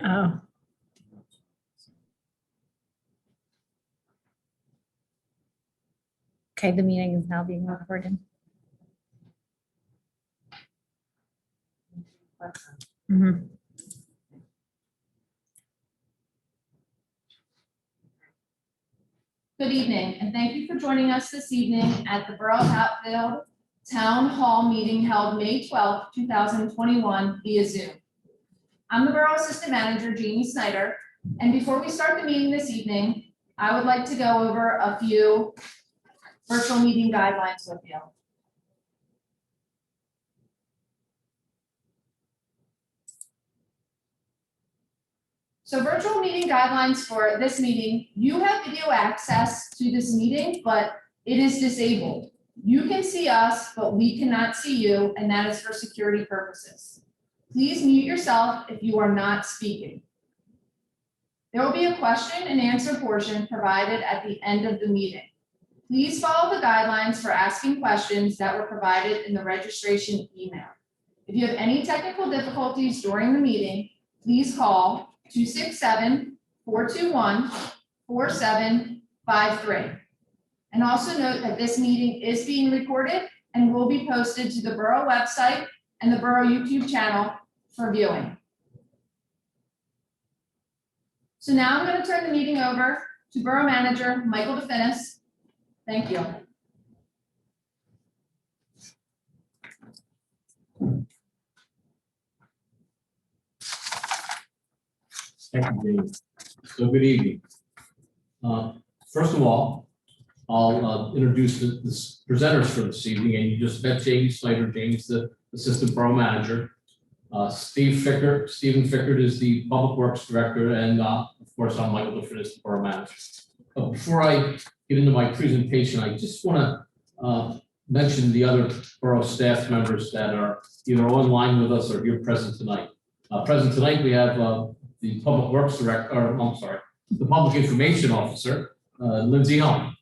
Oh. Okay, the meeting is now being recorded. Mhm. Good evening, and thank you for joining us this evening at the Borough Hatfield Town Hall meeting held May 12th, 2021 via Zoom. I'm the Borough Assistant Manager, Jamie Snyder, and before we start the meeting this evening, I would like to go over a few virtual meeting guidelines with you. So virtual meeting guidelines for this meeting, you have video access to this meeting, but it is disabled. You can see us, but we cannot see you, and that is for security purposes. Please mute yourself if you are not speaking. There will be a question and answer portion provided at the end of the meeting. Please follow the guidelines for asking questions that were provided in the registration email. If you have any technical difficulties during the meeting, please call 267-421-4753. And also note that this meeting is being recorded and will be posted to the Borough website and the Borough YouTube channel for viewing. So now I'm going to turn the meeting over to Borough Manager Michael DeFinis. Thank you. Thank you, Dave. So good evening. First of all, I'll introduce the presenters for this evening, and you just met Jamie Snyder. Jamie's the Assistant Borough Manager. Stephen Fickert is the Public Works Director, and of course, I'm Michael DeFinis, the Borough Manager. Before I get into my presentation, I just want to mention the other Borough staff members that are either online with us or here present tonight. Present tonight, we have the Public Works Director, the Public Information Officer, Lindsay Helm.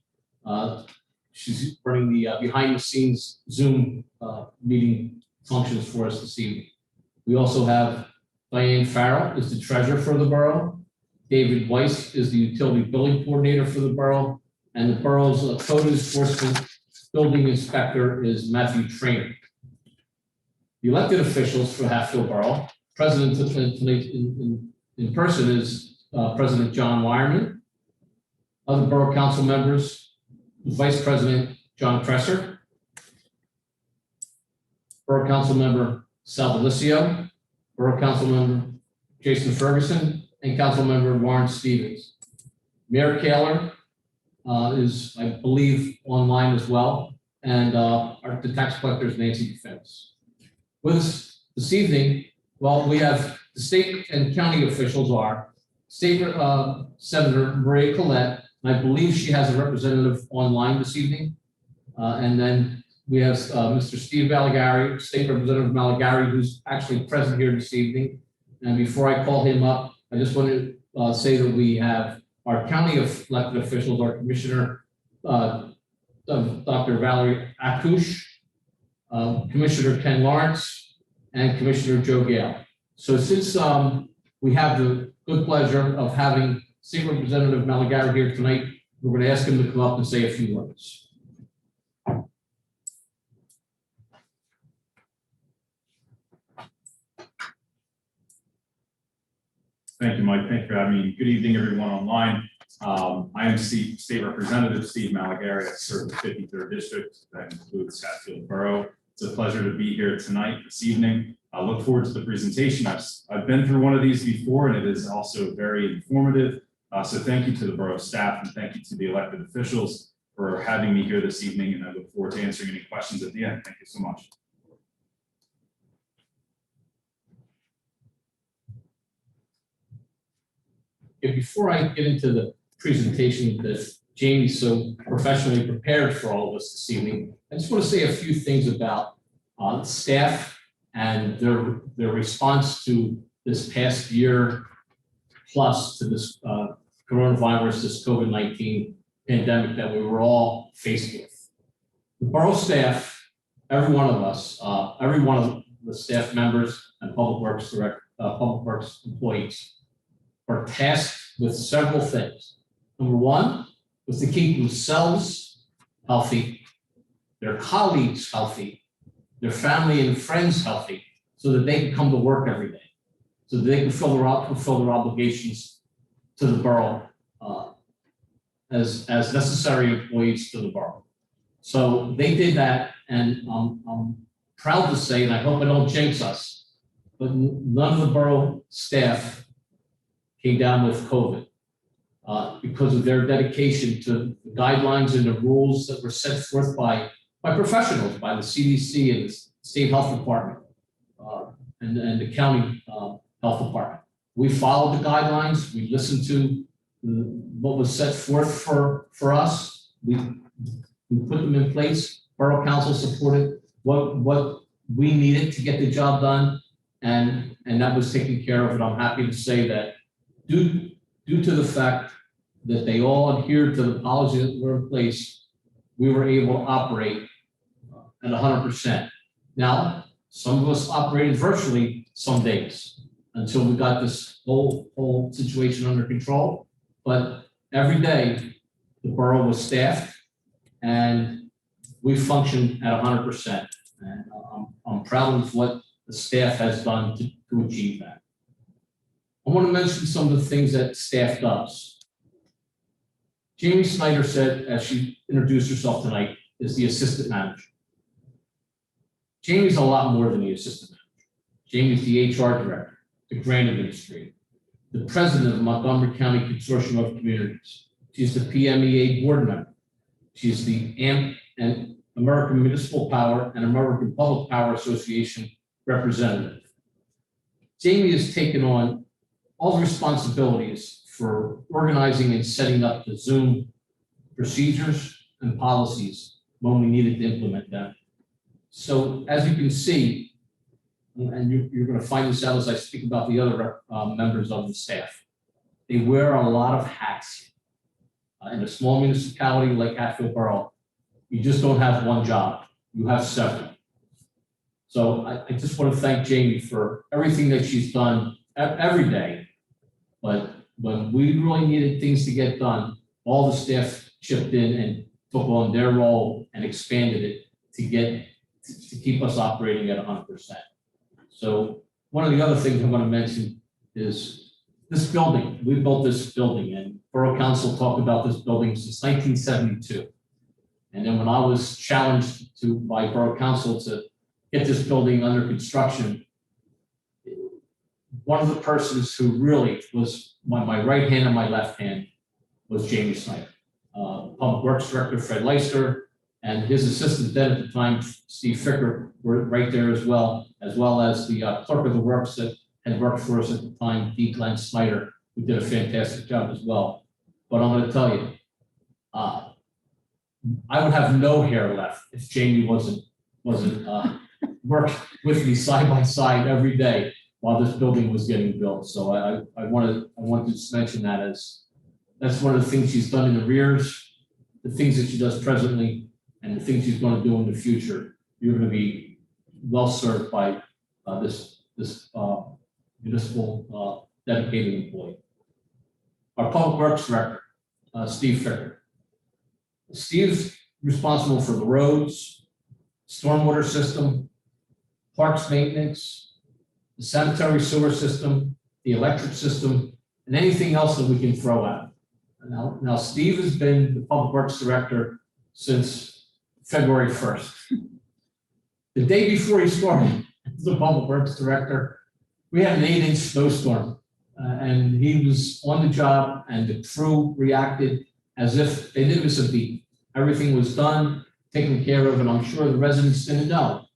She's running the behind-the-scenes Zoom meeting functions for us this evening. We also have Diane Farrell is the Treasurer for the Borough. David Weiss is the Utility Billing Coordinator for the Borough. And the Borough's Code Enforcement Building Inspector is Matthew Trainer. The elected officials for Hatfield Borough, President tonight in person is President John Wireman. Other Borough Council members, Vice President John Presser, Borough Council member Sal Delicio, Borough Council member Jason Ferguson, and Council member Warren Stevens. Mayor Kaler is, I believe, online as well, and the tax collector is Nancy DeFinis. With us this evening, well, we have the state and county officials are State Senator Maria Collette, and I believe she has a representative online this evening. And then we have Mr. Steve Malagari, State Representative Malagari, who's actually present here this evening. And before I call him up, I just want to say that we have our county elected officials, our Commissioner Dr. Valerie Akush, Commissioner Ken Lawrence, and Commissioner Joe Gale. So since we have the good pleasure of having State Representative Malagari here tonight, we're going to ask him to come up and say a few words. Thank you, Mike. Thank you for having me. Good evening, everyone online. I am State Representative Steve Malagari. I serve the 53rd District. That includes Hatfield Borough. It's a pleasure to be here tonight, this evening. I look forward to the presentation. I've been through one of these before, and it is also very informative. So thank you to the borough staff, and thank you to the elected officials for having me here this evening, and I look forward to answering any questions at the end. Thank you so much. Before I get into the presentation that Jamie so professionally prepared for all of us this evening, I just want to say a few things about staff and their response to this past year plus to this coronavirus, this COVID-19 pandemic that we were all faced with. The borough staff, every one of us, every one of the staff members and public works employees are tasked with several things. Number one was to keep themselves healthy, their colleagues healthy, their family and friends healthy, so that they can come to work every day, so that they can fulfill their obligations to the borough as necessary employees to the borough. So they did that, and I'm proud to say, and I hope I don't jinx us, but none of the borough staff came down with COVID because of their dedication to the guidelines and the rules that were set forth by professionals, by the CDC and the state health department and the county health department. We followed the guidelines. We listened to what was set forth for us. We put them in place. Borough Council supported what we needed to get the job done, and that was taken care of. And I'm happy to say that due to the fact that they all adhered to the policies that were in place, we were able to operate at 100%. Now, some of us operated virtually some days until we got this whole situation under control. But every day, the borough was staffed and we functioned at 100%. And I'm proud of what the staff has done to achieve that. I want to mention some of the things that staff does. Jamie Snyder said, as she introduced herself tonight, is the assistant manager. Jamie's a lot more than the assistant manager. Jamie's the HR director, the grant administrator, the president of the Montgomery County Consortium of Communities. She's the PMEA board member. She's the AMP and American Municipal Power and American Public Power Association representative. Jamie has taken on all the responsibilities for organizing and setting up the Zoom procedures and policies when we needed to implement them. So as you can see, and you're going to find this out as I speak about the other members of the staff, they wear a lot of hats. In a small municipality like Hatfield Borough, you just don't have one job, you have several. So I just want to thank Jamie for everything that she's done every day. But when we really needed things to get done, all the staff chipped in and took on their role and expanded it to keep us operating at 100%. So one of the other things I'm going to mention is this building. We built this building, and Borough Council talked about this building since 1972. And then when I was challenged by Borough Council to get this building under construction, one of the persons who really was my right hand and my left hand was Jamie Snyder. Public Works Director Fred Leister and his assistant then at the time, Steve Ficker, were right there as well as the clerk of the works that had worked for us at the time, D. Glenn Snyder, who did a fantastic job as well. But I'm going to tell you, I would have no hair left if Jamie wasn't working with me side by side every day while this building was getting built. So I wanted to just mention that as that's one of the things she's done in arrears, the things that she does presently, and the things she's going to do in the future. You're going to be well served by this municipal dedicated employee. Our Public Works Director, Steve Ficker. Steve's responsible for the roads, stormwater system, parks maintenance, the sanitary sewer system, the electric system, and anything else that we can throw out. Now Steve has been the Public Works Director since February 1st. The day before he started as the Public Works Director, we had an 8-inch snowstorm, and he was on the job, and the crew reacted as if they didn't miss a beat. Everything was done, taken care of, and I'm sure the residents didn't know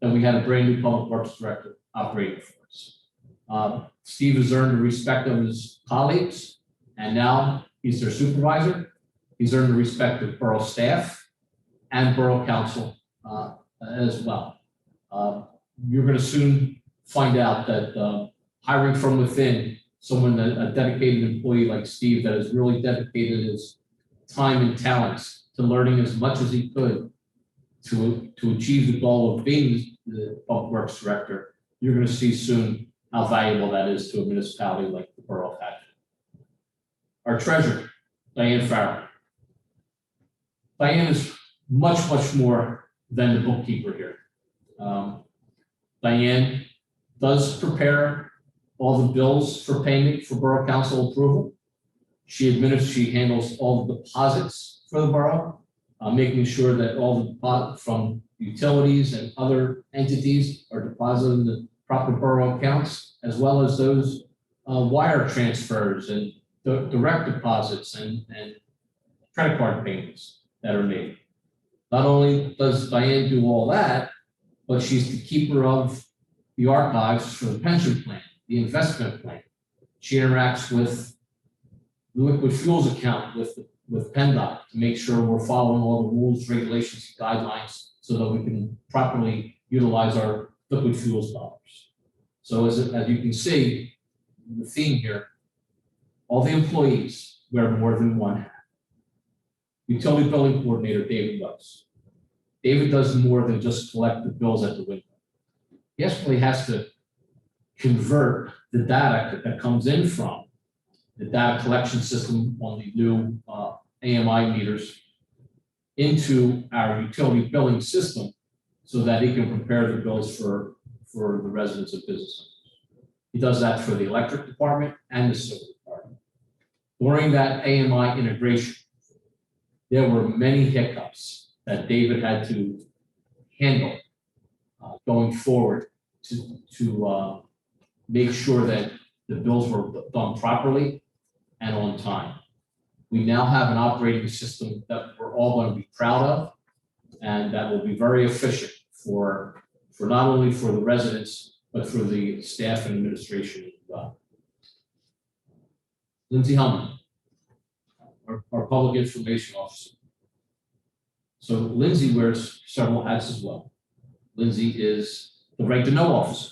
that we had a brand new Public Works Director operating for us. Steve has earned the respect of his colleagues, and now he's their supervisor. He's earned the respect of borough staff and Borough Council as well. You're going to soon find out that hiring from within, someone, a dedicated employee like Steve that has really dedicated his time and talents to learning as much as he could to achieve the goal of being the Public Works Director, you're going to see soon how valuable that is to a municipality like the Borough of Hatfield. Our treasurer, Diane Farrell. Diane is much, much more than the bookkeeper here. Diane does prepare all the bills for payment for Borough Council approval. She handles all the deposits for the borough, making sure that all the deposits from utilities and other entities are deposited in the proper borough accounts, as well as those wire transfers and direct deposits and credit card payments that are made. Not only does Diane do all that, but she's the keeper of the archives for the pension plan, the investment plan. She interacts with the liquid fuels account with PennDOT to make sure we're following all the rules, regulations, guidelines, so that we can properly utilize our liquid fuels dollars. So as you can see, the theme here, all the employees wear more than one hat. Utility billing coordinator, David does. David does more than just collect the bills at the window. He actually has to convert the data that comes in from the data collection system on the new AMI meters into our utility billing system so that he can prepare the bills for the residents of business owners. He does that for the electric department and the sewer department. During that AMI integration, there were many hiccups that David had to handle going forward to make sure that the bills were done properly and on time. We now have an operating system that we're all going to be proud of, and that will be very efficient for not only for the residents, but for the staff and administration as well. Lindsay Hellman, our public information officer. So Lindsay wears several hats as well. Lindsay is the right to know officer,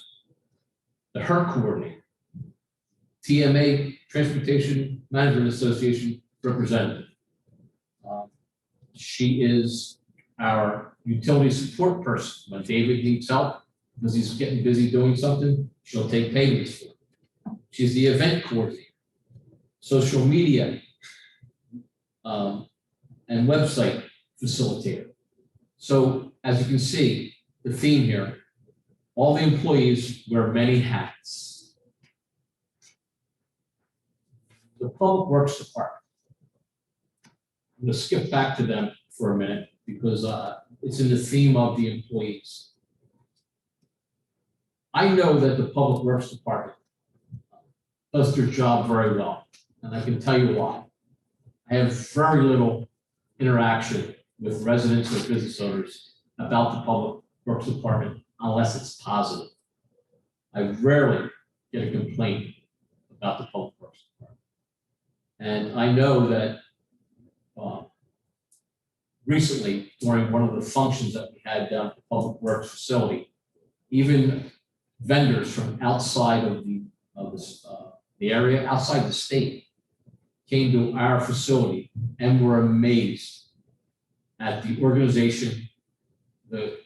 the HERC coordinator, TMA, Transportation Management Association representative. She is our utility support person. When David needs help, because he's getting busy doing something, she'll take payments for it. She's the event coordinator, social media, and website facilitator. So as you can see, the theme here, all the employees wear many hats. The Public Works Department. I'm going to skip back to them for a minute because it's in the theme of the employees. I know that the Public Works Department does their job very well, and I can tell you why. I have very little interaction with residents or business owners about the Public Works Department unless it's positive. I rarely get a complaint about the Public Works Department. And I know that recently, during one of the functions that we had down at the Public Works facility, even vendors from outside of the area, outside the state, came to our facility and were amazed at the organization, the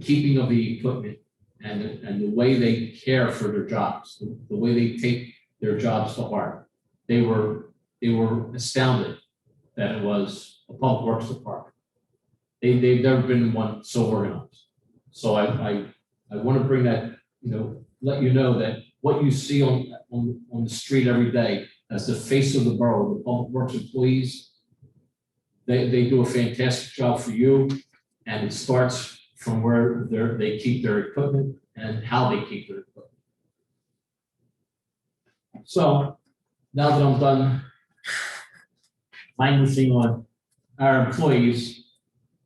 keeping of the equipment, and the way they care for their jobs, the way they take their jobs to heart. They were astounded that it was a Public Works Department. They've never been one so organized. So I want to bring that, let you know that what you see on the street every day as the face of the borough, the Public Works employees, they do a fantastic job for you, and it starts from where they keep their equipment and how they keep their equipment. So now that I'm done languishing on our employees,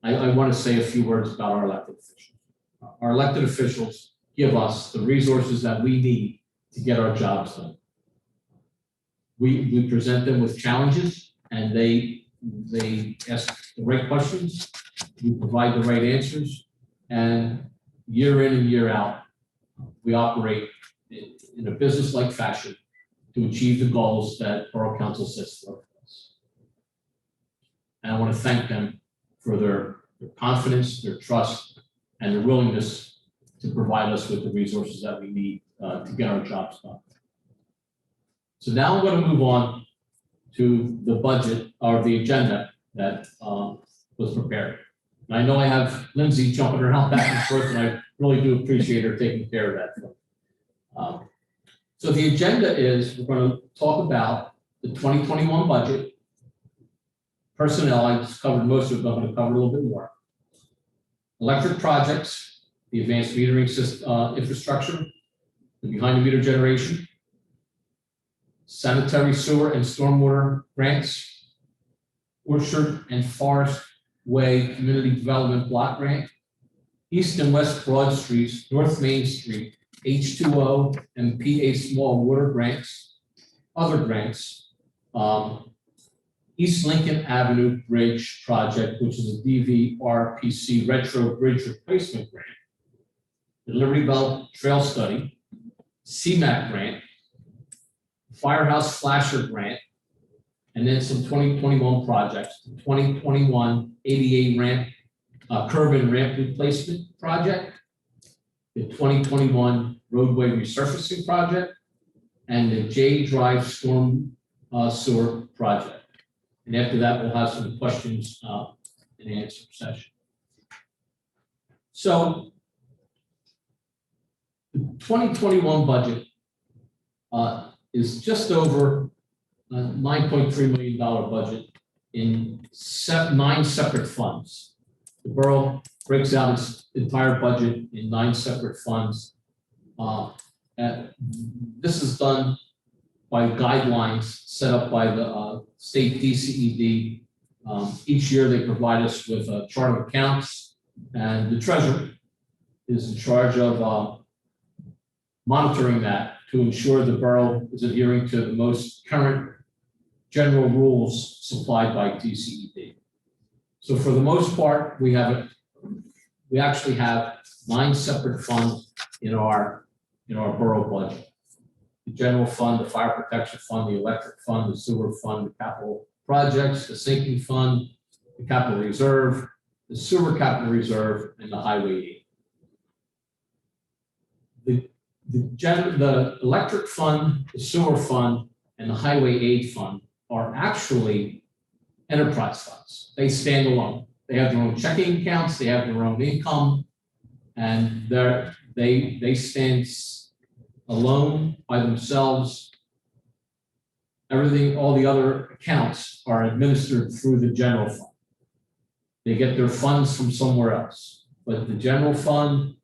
I want to say a few words about our elected officials. Our elected officials give us the resources that we need to get our jobs done. We present them with challenges, and they ask the right questions. We provide the right answers, and year in and year out, we operate in a business-like fashion to achieve the goals that Borough Council sets forth for us. And I want to thank them for their confidence, their trust, and their willingness to provide us with the resources that we need to get our jobs done. So now I'm going to move on to the budget or the agenda that was prepared. And I know I have Lindsay jumping around back and forth, and I really do appreciate her taking care of that. So the agenda is we're going to talk about the 2021 budget, personnel. I just covered most of it, but I'm going to cover a little bit more. Electric projects, the advanced metering system, infrastructure, the behind the meter generation, sanitary sewer and stormwater grants, Orchard and Forest Way Community Development Block Grant, East and West Broad Streets, North Main Street, H2O and PA Small Water Grants, other grants, East Lincoln Avenue Bridge Project, which is a DVRPC Retro Bridge Replacement Grant, the Liberty Bell Trail Study, CMAC Grant, Firehouse Flasher Grant, and then some 2021 projects, the 2021 ADA ramp, curb and ramp replacement project, the 2021 roadway resurfacing project, and the J Drive storm sewer project. And after that, we'll have some questions and answer session. So the 2021 budget is just over a $9.3 million budget in 9 separate funds. The borough breaks out its entire budget in 9 separate funds. This is done by guidelines set up by the state DCED. Each year they provide us with a chart of accounts, and the treasurer is in charge of monitoring that to ensure the borough is adhering to the most current general rules supplied by DCED. So for the most part, we actually have 9 separate funds in our borough budget. The general fund, the fire protection fund, the electric fund, the sewer fund, the capital projects, the sinking fund, the capital reserve, the sewer capital reserve, and the highway aid. The electric fund, the sewer fund, and the highway aid fund are actually enterprise funds. They stand alone. They have their own checking accounts, they have their own income, and they stand alone by themselves. Everything, all the other accounts are administered through the general fund. They get their funds from somewhere else, but the general fund,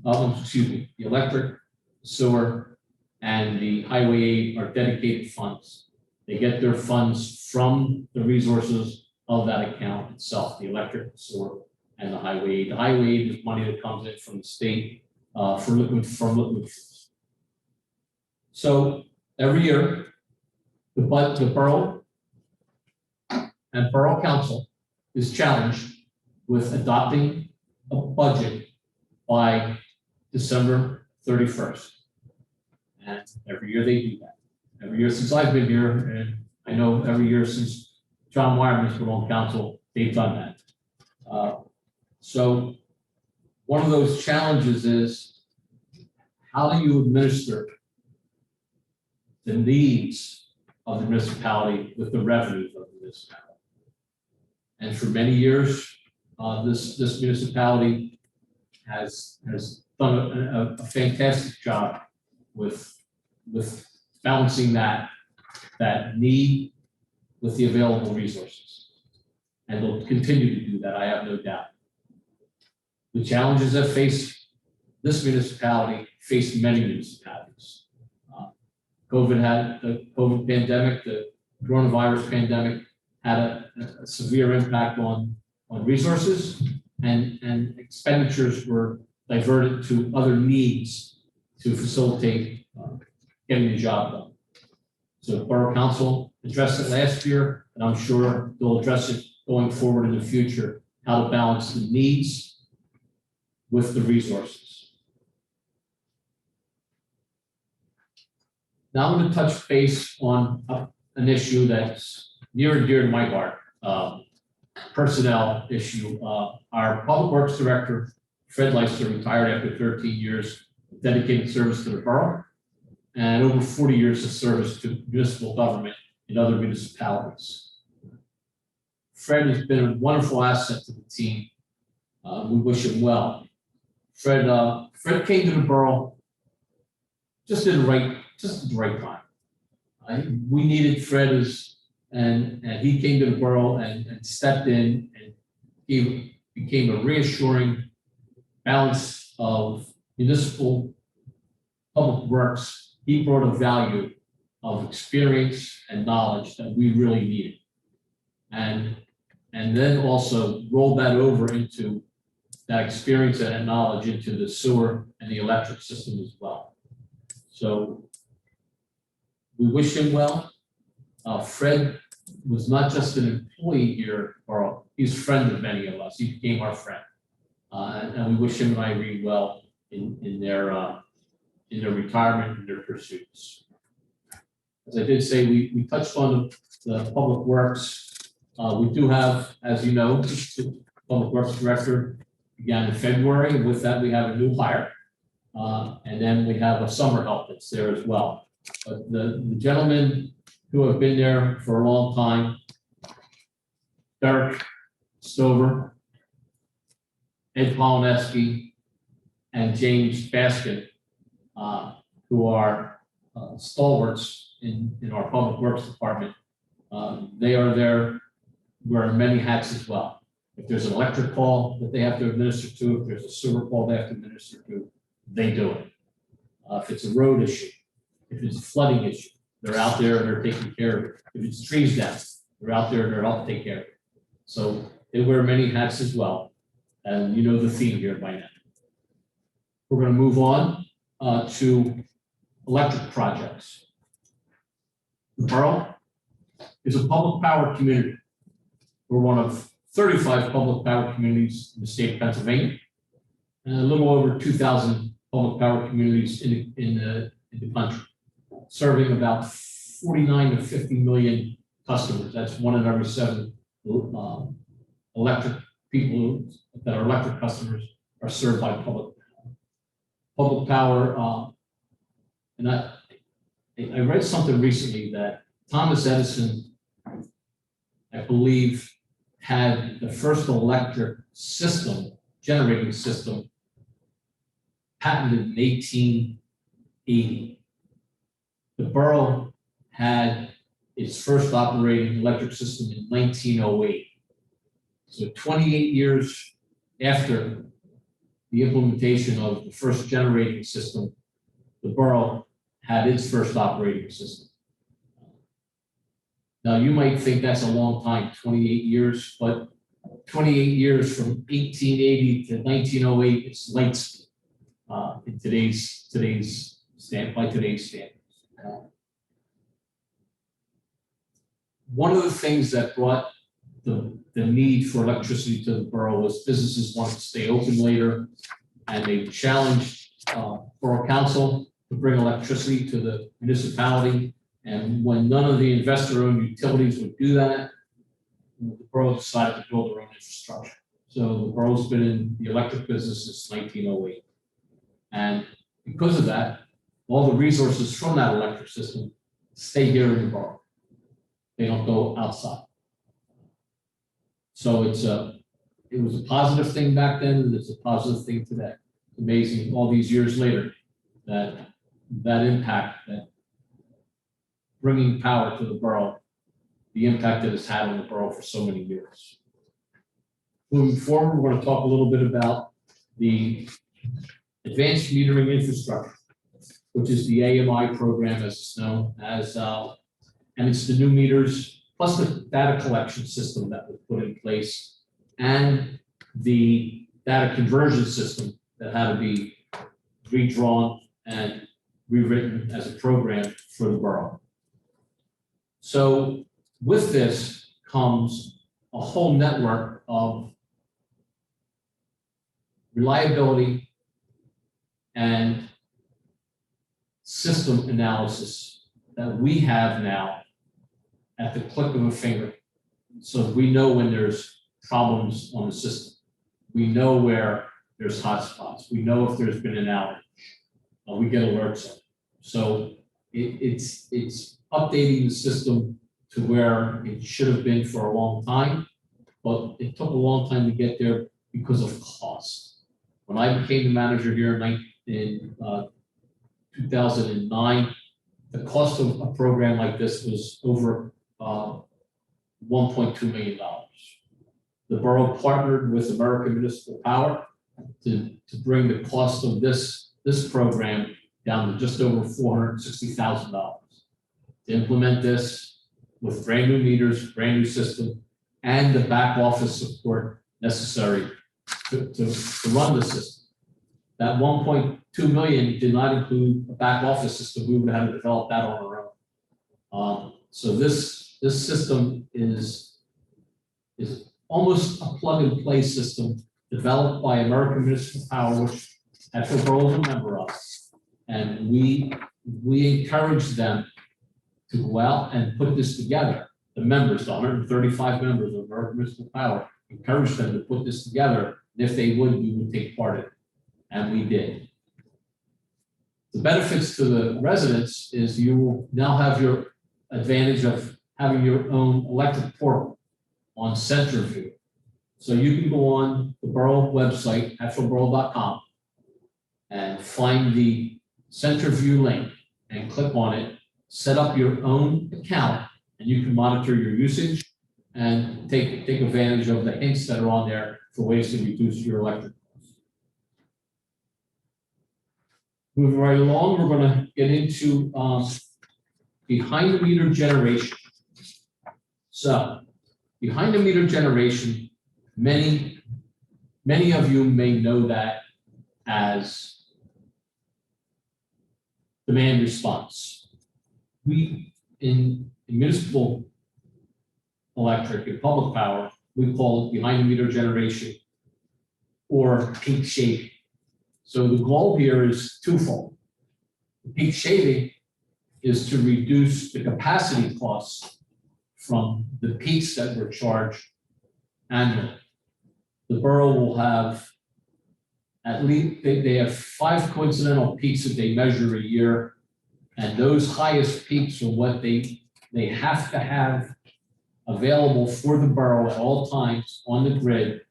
the electric, sewer, and the highway aid are dedicated funds. They get their funds from the resources of that account itself, the electric, sewer, and the highway aid. The highway aid is money that comes in from the state from liquid fuels. So every year, the borough and borough council is challenged with adopting a budget by December 31st. And every year they do that. Every year since I've been here, and I know every year since John Wyerman's been on council, they've done that. So one of those challenges is, how do you administer the needs of the municipality with the revenues of the municipality? And for many years, this municipality has done a fantastic job with balancing that need with the available resources. And they'll continue to do that, I have no doubt. The challenges that face this municipality face many municipalities. The COVID pandemic, the coronavirus pandemic had a severe impact on resources, and expenditures were diverted to other needs to facilitate getting the job done. So Borough Council addressed it last year, and I'm sure they'll address it going forward in the future, how to balance the needs with the resources. Now I'm going to touch base on an issue that's near and dear to my heart, personnel issue. Our Public Works Director, Fred Leister, retired after 13 years. dedicated service to the borough and over 40 years of service to municipal government in other municipalities. Fred has been a wonderful asset to the team. We wish him well. Fred came to the borough just at the right time. We needed Fred and he came to the borough and stepped in, and he became a reassuring balance of municipal public works. He brought a value of experience and knowledge that we really needed. And then also rolled that over into that experience and that knowledge into the sewer and the electric system as well. So we wish him well. Fred was not just an employee here, or he's a friend of many of us. He became our friend. And we wish him and Irene well in their retirement and their pursuits. As I did say, we touched on the public works. We do have, as you know, the public works director began in February. And with that, we have a new hire. And then we have a summer help that's there as well. But the gentlemen who have been there for a long time, Derek Stover, Ed Polineski, and James Baskin, who are stalwarts in our public works department. They are there wearing many hats as well. If there's an electric call that they have to administer to, if there's a sewer call they have to administer to, they do it. If it's a road issue, if it's a flooding issue, they're out there and they're taking care of it. If it's trees down, they're out there and they're out to take care of it. So they wear many hats as well. And you know the theme here by now. We're going to move on to electric projects. The borough is a public power community. We're one of 35 public power communities in the state of Pennsylvania, and a little over 2,000 public power communities in the country, serving about 49 to 50 million customers. That's 1 in every 7 electric people that are electric customers are served by public power. And I read something recently that Thomas Edison, I believe, had the first electric system, generating system, patented in 1880. The borough had its first operating electric system in 1908. So 28 years after the implementation of the first generating system, the borough had its first operating system. Now, you might think that's a long time, 28 years, but 28 years from 1880 to 1908 is light speed in today's standards. One of the things that brought the need for electricity to the borough was businesses wanted to stay open later, and they challenged Borough Council to bring electricity to the municipality. And when none of the investor-owned utilities would do that, the borough decided to build their own infrastructure. So the borough's been in the electric business since 1908. And because of that, all the resources from that electric system stay here in the borough. They don't go outside. So it was a positive thing back then, and it's a positive thing today. It's amazing all these years later that impact, that bringing power to the borough, the impact that it's had on the borough for so many years. Moving forward, we're going to talk a little bit about the advanced metering infrastructure, which is the AMI program, as it's known as, and it's the new meters plus the data collection system that was put in place and the data conversion system that had to be redrawn and rewritten as a program for the borough. So with this comes a whole network of reliability and system analysis that we have now at the click of a finger. So we know when there's problems on the system. We know where there's hotspots. We know if there's been an outage. we get alerts on it. So it's updating the system to where it should have been for a long time, but it took a long time to get there because of cost. When I became the manager here in 2009, the cost of a program like this was over $1.2 million. The borough partnered with American Municipal Power to bring the cost of this program down to just over $460,000. To implement this with brand new meters, brand new system, and the back office support necessary to run the system. That 1.2 million did not include a back office system. We would have to develop that on our own. So this system is almost a plug-and-play system developed by American Municipal Power, which Hatfield Borough is a member of. And we encourage them to go out and put this together. The members, the 135 members of American Municipal Power, encourage them to put this together. And if they would, we would take part in it. And we did. The benefits to the residents is you will now have your advantage of having your own electric portal on CenterView. So you can go on the borough website, hatfieldborough.com, and find the CenterView link and click on it, set up your own account, and you can monitor your usage and take advantage of the hints that are on there for ways to reduce your electric costs. Moving right along, we're going to get into behind the meter generation. So behind the meter generation, many of you may know that as demand response. We in municipal electric and public power, we call it behind the meter generation or peak shaving. So the goal here is twofold. The peak shaving is to reduce the capacity costs from the peaks that were charged annually. The borough will have at least, they have 5 coincidental peaks that they measure a year, and those highest peaks are what they have to have available for the borough at all times on the grid,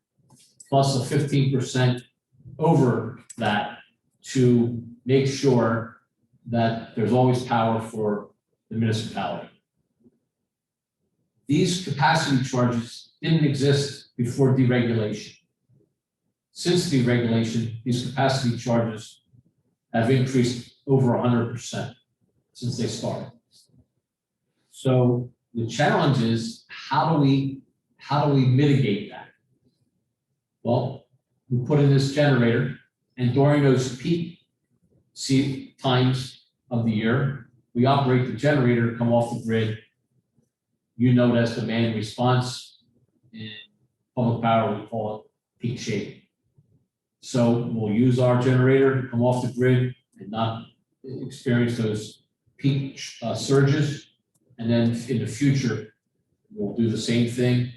plus a 15% over that to make sure that there's always power for the municipality. These capacity charges didn't exist before deregulation. Since deregulation, these capacity charges have increased over 100% since they started. So the challenge is, how do we mitigate that? Well, we put in this generator, and during those peak times of the year, we operate the generator to come off the grid. You know it as demand response. In public power, we call it peak shaving. So we'll use our generator to come off the grid and not experience those peak surges. And then in the future, we'll do the same thing,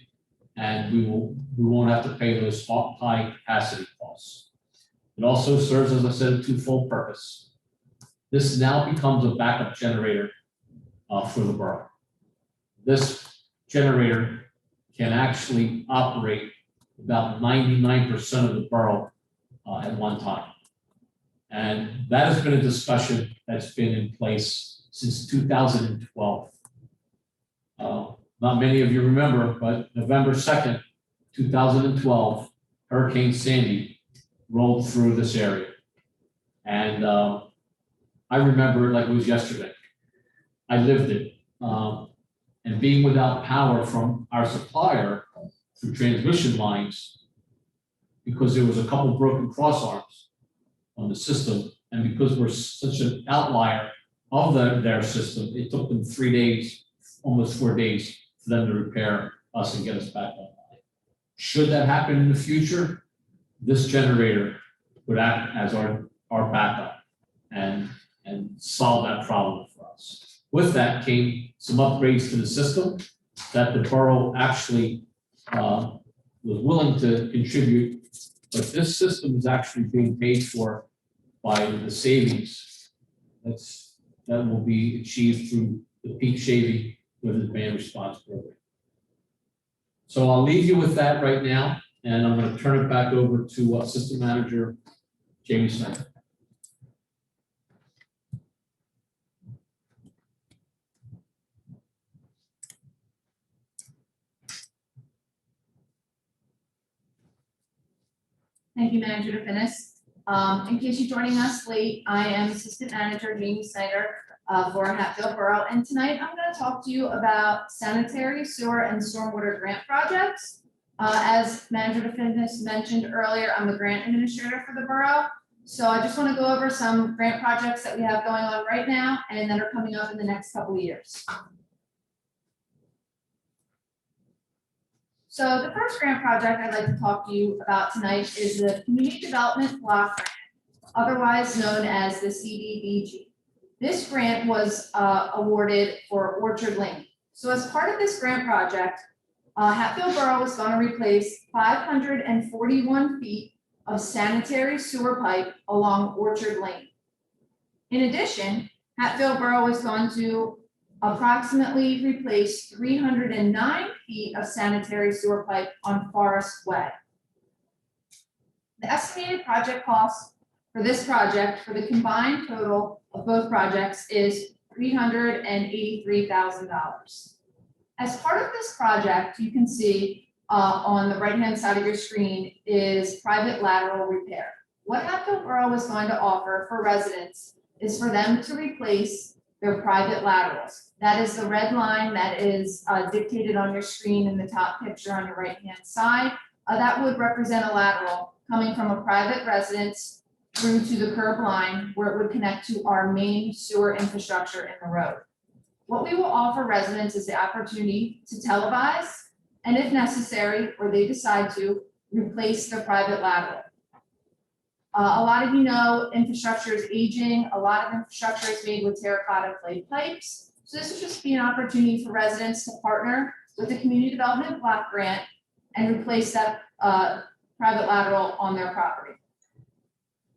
and we won't have to pay those high capacity costs. It also serves, as I said, a twofold purpose. This now becomes a backup generator for the borough. This generator can actually operate about 99% of the borough at one time. And that has been a discussion that's been in place since 2012. Not many of you remember, but November 2nd, 2012, Hurricane Sandy rolled through this area. And I remember it like it was yesterday. I lived it. And being without power from our supplier through transmission lines, because there was a couple broken cross arms on the system, and because we're such an outlier of their system, it took them 3 days, almost 4 days, for them to repair us and get us back online. Should that happen in the future, this generator would act as our backup and solve that problem for us. With that came some upgrades to the system that the borough actually was willing to contribute, but this system is actually being paid for by the savings that will be achieved through the peak shaving with the demand response program. So I'll leave you with that right now, and I'm going to turn it back over to Assistant Manager Jamie Snyder. Thank you, Manager DeFinis. In case you're joining us late, I am Assistant Manager Jamie Snyder for Hatfield Borough, and tonight I'm going to talk to you about sanitary, sewer, and stormwater grant projects. As Manager DeFinis mentioned earlier, I'm the grant administrator for the borough, so I just want to go over some grant projects that we have going on right now and that are coming up in the next couple of years. So the first grant project I'd like to talk to you about tonight is the Community Development Block Grant, otherwise known as the CDBG. This grant was awarded for Orchard Lane. So as part of this grant project, Hatfield Borough is going to replace 541 feet of sanitary sewer pipe along Orchard Lane. In addition, Hatfield Borough is going to approximately replace 309 feet of sanitary sewer pipe on Forest Way. The estimated project cost for this project, for the combined total of both projects, is $383,000. As part of this project, you can see on the right-hand side of your screen is private lateral repair. What Hatfield Borough is going to offer for residents is for them to replace their private laterals. That is the red line that is dictated on your screen in the top picture on your right-hand side. That would represent a lateral coming from a private residence through to the curb line where it would connect to our main sewer infrastructure in the road. What we will offer residents is the opportunity to televise, and if necessary, or they decide to, replace their private lateral. A lot of you know infrastructure is aging. A lot of infrastructure is made with terracotta clay pipes. So this would just be an opportunity for residents to partner with the Community Development Block Grant and replace that private lateral on their property.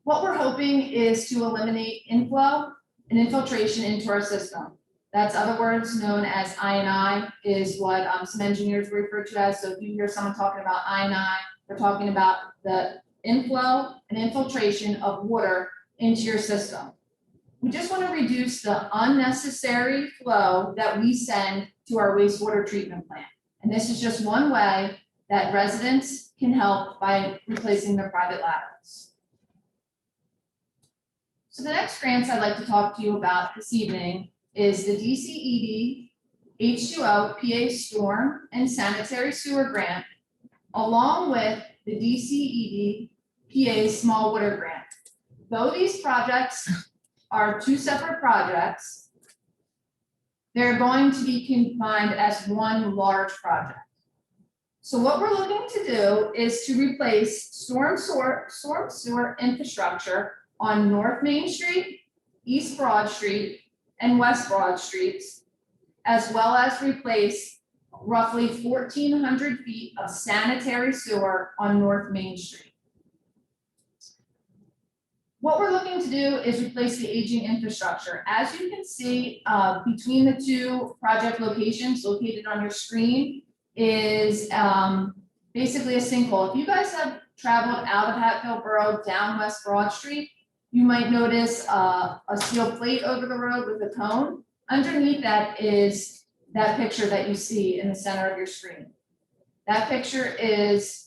What we're hoping is to eliminate inflow and infiltration into our system. That's other words known as I&I is what some engineers refer to as. So if you hear someone talking about I&I, they're talking about the inflow and infiltration of water into your system. We just want to reduce the unnecessary flow that we send to our wastewater treatment plant. And this is just one way that residents can help by replacing their private laterals. So the next grants I'd like to talk to you about this evening is the DCED H2O PA Storm and Sanitary Sewer Grant, along with the DCED PA Small Water Grant. Though these projects are two separate projects, they're going to be combined as one large project. So what we're looking to do is to replace storm sewer infrastructure on North Main Street, East Broad Street, and West Broad Streets, as well as replace roughly 1,400 feet of sanitary sewer on North Main Street. What we're looking to do is replace the aging infrastructure. As you can see, between the two project locations located on your screen is basically a sinkhole. If you guys have traveled out of Hatfield Borough down West Broad Street, you might notice a steel plate over the road with a cone. Underneath that is that picture that you see in the center of your screen. That picture is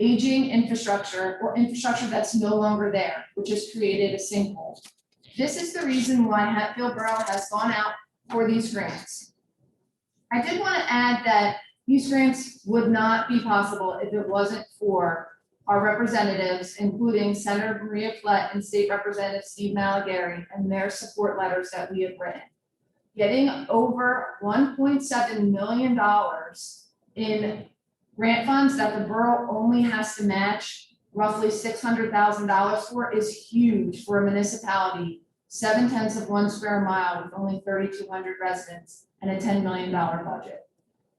aging infrastructure or infrastructure that's no longer there, which has created a sinkhole. This is the reason why Hatfield Borough has gone out for these grants. I did want to add that these grants would not be possible if it wasn't for our representatives, including Senator Maria Flett and State Representative Steve Malagary, and their support letters that we have written. Getting over $1.7 million in grant funds that the borough only has to match roughly $600,000 for is huge for a municipality, 0.7 of 1 square mile with only 3,200 residents and a $10 million budget.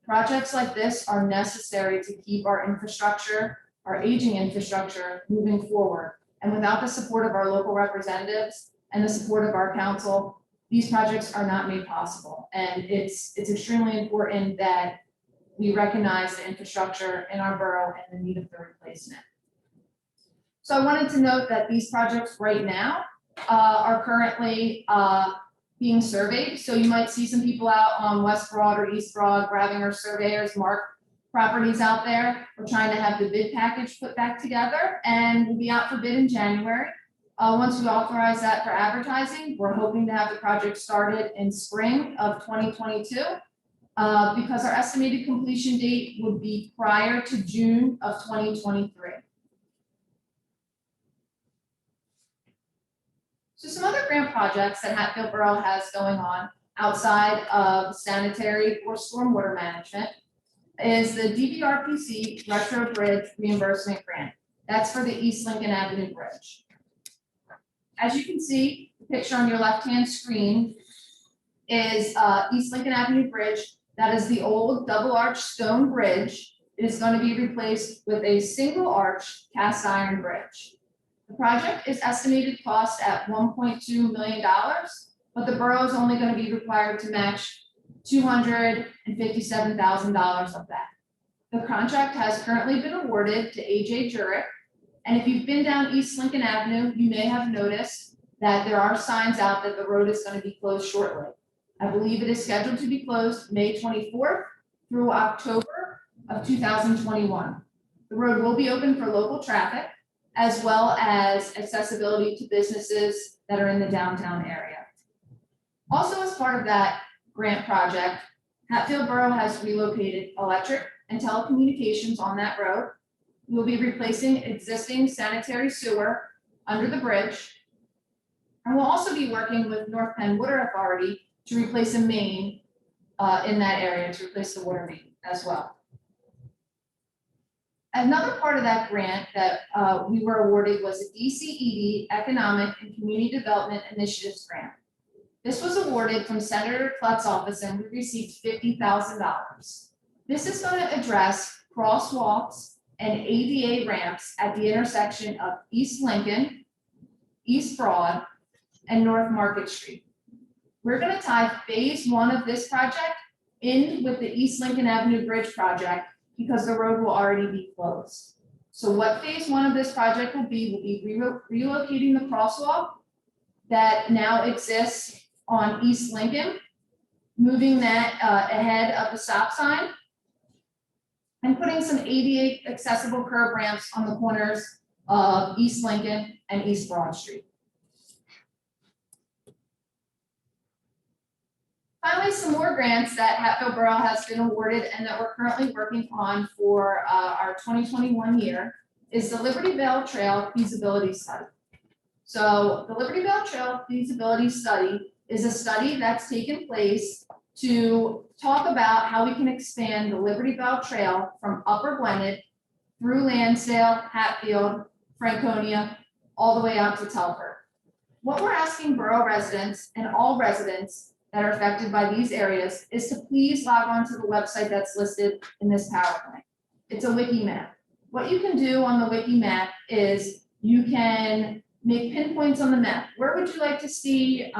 Projects like this are necessary to keep our infrastructure, our aging infrastructure moving forward. And without the support of our local representatives and the support of our council, these projects are not made possible. And it's extremely important that we recognize the infrastructure in our borough and the need of the replacement. So I wanted to note that these projects right now are currently being surveyed. So you might see some people out on West Broad or East Broad grabbing our surveyors mark properties out there. We're trying to have the bid package put back together and we'll be out for bid in January. Once we authorize that for advertising, we're hoping to have the project started in spring of 2022. Because our estimated completion date would be prior to June of 2023. So some other grant projects that Hatfield Borough has going on outside of sanitary or stormwater management is the DVRPC Retro Bridge Reimbursement Grant. That's for the East Lincoln Avenue Bridge. As you can see, the picture on your left-hand screen is East Lincoln Avenue Bridge. That is the old double arch stone bridge. It is going to be replaced with a single arch cast iron bridge. The project is estimated cost at $1.2 million, but the borough is only going to be required to match $257,000 of that. The contract has currently been awarded to AJ Jurek. And if you've been down East Lincoln Avenue, you may have noticed that there are signs out that the road is going to be closed shortly. I believe it is scheduled to be closed May 24th through October of 2021. The road will be open for local traffic as well as accessibility to businesses that are in the downtown area. Also, as part of that grant project, Hatfield Borough has relocated electric and telecommunications on that road. We'll be replacing existing sanitary sewer under the bridge. And we'll also be working with North Penn Water Authority to replace a main in that area, to replace the water main as well. Another part of that grant that we were awarded was a DCED Economic and Community Development Initiatives Grant. This was awarded from Senator Klutz's office and we received $50,000. This is going to address crosswalks and ADA ramps at the intersection of East Lincoln, East Broad, and North Market Street. We're going to tie phase one of this project in with the East Lincoln Avenue Bridge project because the road will already be closed. So what phase one of this project will be relocating the crosswalk that now exists on East Lincoln, moving that ahead of the stop sign, and putting some ADA accessible curb ramps on the corners of East Lincoln and East Broad Street. Finally, some more grants that Hatfield Borough has been awarded and that we're currently working on for our 2021 year is the Liberty Vale Trail feasibility study. So the Liberty Vale Trail feasibility study is a study that's taken place to talk about how we can expand the Liberty Vale Trail from Upper Gwynedd through Lansdale, Hatfield, Franconia, all the way out to Telford. What we're asking borough residents and all residents that are affected by these areas is to please log on to the website that's listed in this PowerPoint. It's a wiki map. What you can do on the wiki map is you can make pinpoints on the map. Where would you like to see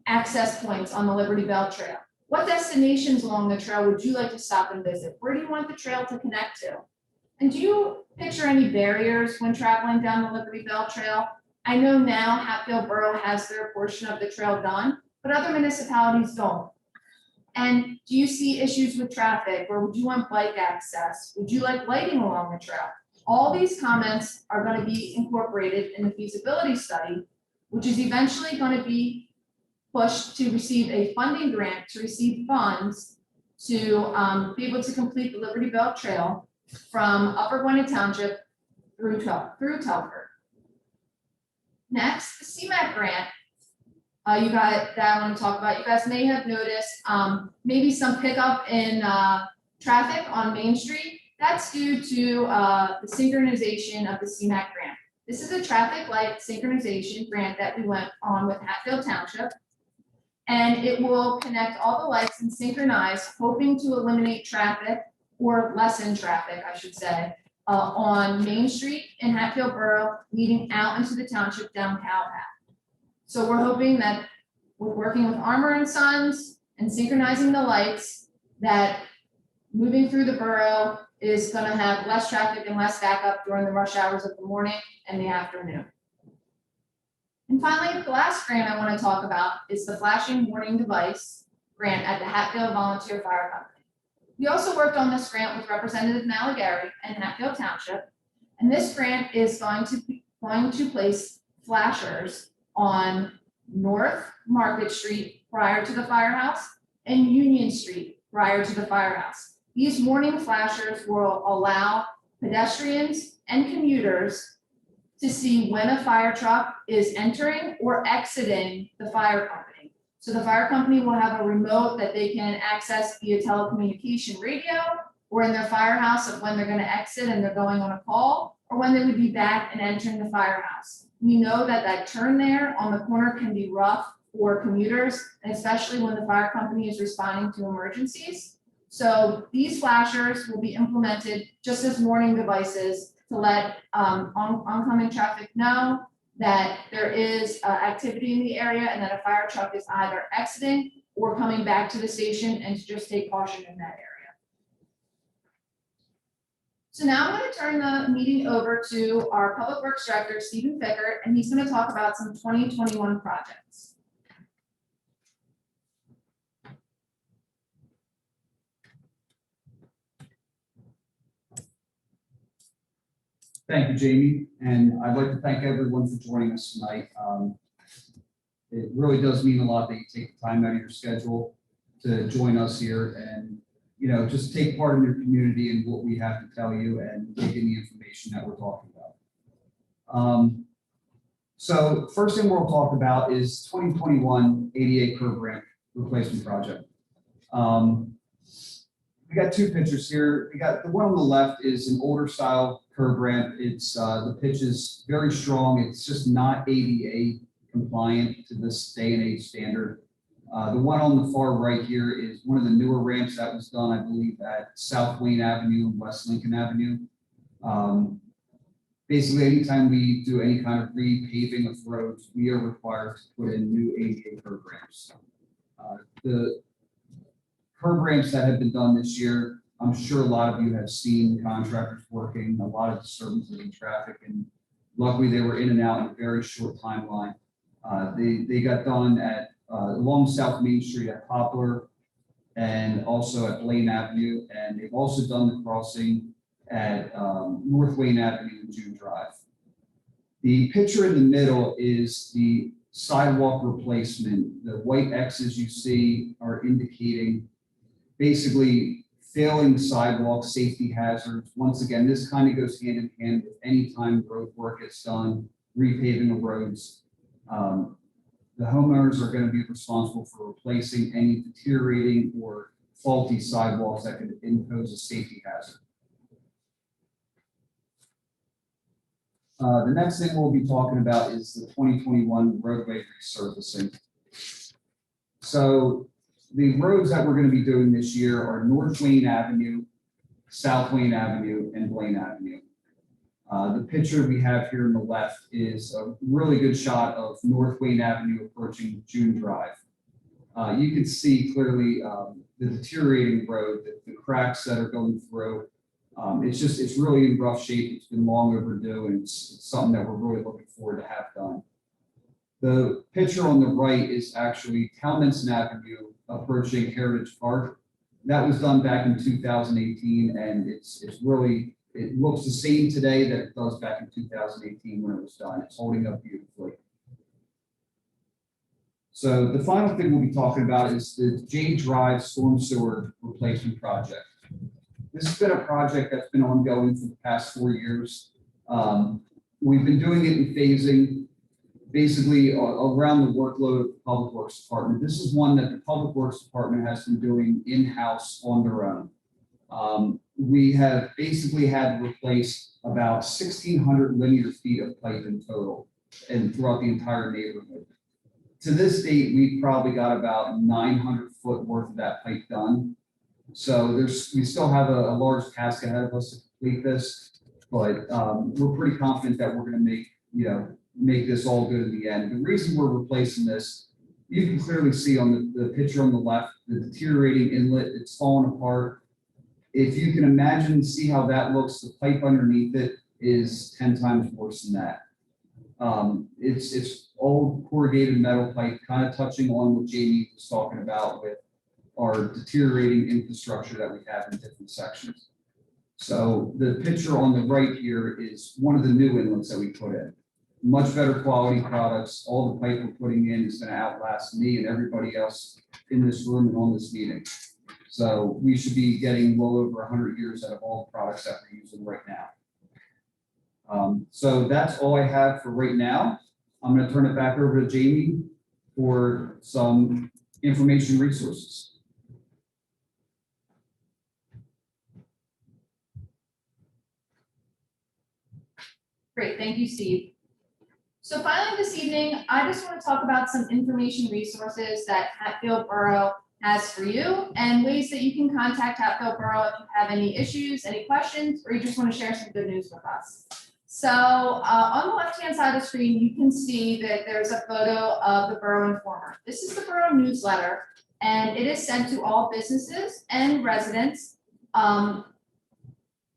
access points on the Liberty Vale Trail? What destinations along the trail would you like to stop and visit? Where do you want the trail to connect to? And do you picture any barriers when traveling down the Liberty Vale Trail? I know now Hatfield Borough has their portion of the trail done, but other municipalities don't. And do you see issues with traffic, or would you want bike access? Would you like lighting along the trail? All these comments are going to be incorporated in the feasibility study, which is eventually going to be pushed to receive a funding grant to receive funds to be able to complete the Liberty Vale Trail from Upper Gwynedd Township through Telford. Next, the CMAQ grant. You got that I want to talk about. You guys may have noticed maybe some pickup in traffic on Main Street. That's due to the synchronization of the CMAQ grant. This is a traffic light synchronization grant that we went on with Hatfield Township. And it will connect all the lights and synchronize, hoping to eliminate traffic or lessen traffic, I should say, on Main Street in Hatfield Borough, leading out into the township down Cow Path. So we're hoping that with working with Armor and Sons and synchronizing the lights, that moving through the borough is gonna have less traffic and less backup during the rush hours of the morning and the afternoon. And finally, the last grant I want to talk about is the flashing warning device grant at the Hatfield Volunteer Fire Company. We also worked on this grant with Representative Malagary and Hatfield Township. And this grant is going to place flashers on North Market Street prior to the firehouse and Union Street prior to the firehouse. These warning flashers will allow pedestrians and commuters to see when a fire truck is entering or exiting the fire company. So the fire company will have a remote that they can access via telecommunication radio, or in their firehouse of when they're going to exit and they're going on a call, or when they would be back and entering the firehouse. We know that that turn there on the corner can be rough for commuters, and especially when the fire company is responding to emergencies. So these flashers will be implemented just as warning devices to let oncoming traffic know that there is activity in the area and that a fire truck is either exiting or coming back to the station, and to just take caution in that area. So now I'm going to turn the meeting over to our Public Works Director, Stephen Fickert, and he's going to talk about some 2021 projects. Thank you, Jamie, and I'd like to thank everyone for joining us tonight. It really does mean a lot that you take the time out of your schedule to join us here and, you know, just take part in your community and what we have to tell you and take in the information that we're talking about. So first thing we'll talk about is 2021 ADA curb ramp replacement project. We got two pictures here. We got the one on the left is an older style curb ramp. It's the pitch is very strong. It's just not ADA compliant to this day and age standard. The one on the far right here is one of the newer ramps that was done, I believe, at South Wayne Avenue and West Lincoln Avenue. Basically, anytime we do any kind of repaving of roads, we are required to put in new ADA curb ramps. The curb ramps that have been done this year, I'm sure a lot of you have seen contractors working, a lot of disturbances in traffic, and luckily they were in and out in a very short timeline. They got done at along South Main Street at Poplar and also at Blaine Avenue, and they've also done the crossing at North Wayne Avenue and June Drive. The picture in the middle is the sidewalk replacement. The white X's you see are indicating basically failing sidewalk safety hazards. Once again, this kind of goes hand in hand with any time road work gets done, repaving of roads. The homeowners are going to be responsible for replacing any deteriorating or faulty sidewalks that could impose a safety hazard. The next thing we'll be talking about is the 2021 roadway resurfacing. So the roads that we're going to be doing this year are North Wayne Avenue, South Wayne Avenue, and Blaine Avenue. The picture we have here on the left is a really good shot of North Wayne Avenue approaching June Drive. You can see clearly the deteriorating road, the cracks that are going through. It's really in rough shape. It's been long overdue, and it's something that we're really looking forward to have done. The picture on the right is actually Talminson Avenue approaching Heritage Park. That was done back in 2018, and it looks the same today that it does back in 2018 when it was done. It's holding up beautifully. So the final thing we'll be talking about is the J Drive Storm Sewer Replacement Project. This has been a project that's been ongoing for the past 4 years. We've been doing it in phasing, basically around the workload of the Public Works Department. This is one that the Public Works Department has been doing in-house on their own. We have basically had to replace about 1,600 linear feet of pipe in total and throughout the entire neighborhood. To this date, we've probably got about 900 foot worth of that pipe done. So we still have a large task ahead of us to complete this. But we're pretty confident that we're gonna make this all good in the end. The reason we're replacing this, you can clearly see on the picture on the left, the deteriorating inlet, it's falling apart. If you can imagine, see how that looks, the pipe underneath it is 10 times worse than that. It's old corrugated metal pipe, kind of touching on what Jamie was talking about with our deteriorating infrastructure that we have in different sections. So the picture on the right here is one of the new inlets that we put in. Much better quality products. All the pipe we're putting in is going to outlast me and everybody else in this room and on this meeting. So we should be getting well over 100 years out of all the products that we're using right now. So that's all I have for right now. I'm going to turn it back over to Jamie for some information resources. Great, thank you, Steve. So finally this evening, I just want to talk about some information resources that Hatfield Borough has for you and ways that you can contact Hatfield Borough if you have any issues, any questions, or you just want to share some good news with us. So on the left-hand side of the screen, you can see that there's a photo of the Borough Informer. This is the Borough newsletter, and it is sent to all businesses and residents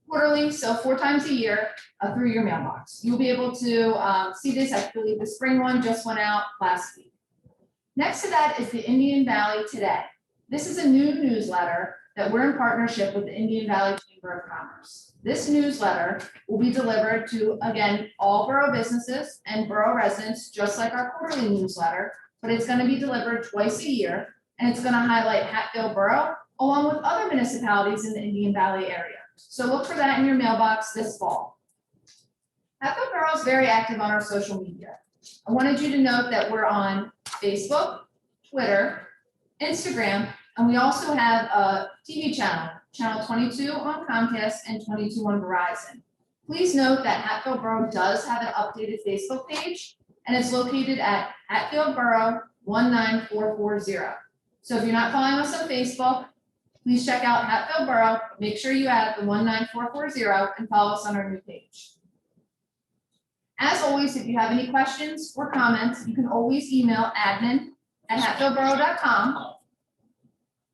quarterly, so 4 times a year through your mailbox. You'll be able to see this. I believe the spring one just went out last week. Next to that is the Indian Valley Today. This is a new newsletter that we're in partnership with the Indian Valley Chamber of Commerce. This newsletter will be delivered to, again, all borough businesses and borough residents, just like our quarterly newsletter, but it's going to be delivered twice a year, and it's going to highlight Hatfield Borough along with other municipalities in the Indian Valley area. So look for that in your mailbox this fall. Hatfield Borough is very active on our social media. I wanted you to note that we're on Facebook, Twitter, Instagram, and we also have a TV channel, channel 22 on Comcast and 22 on Verizon. Please note that Hatfield Borough does have an updated Facebook page, and it's located at Hatfield Borough 19440. So if you're not following us on Facebook, please check out Hatfield Borough, make sure you add the 19440 and follow us on our new page. As always, if you have any questions or comments, you can always email admin@hatfieldborough.com.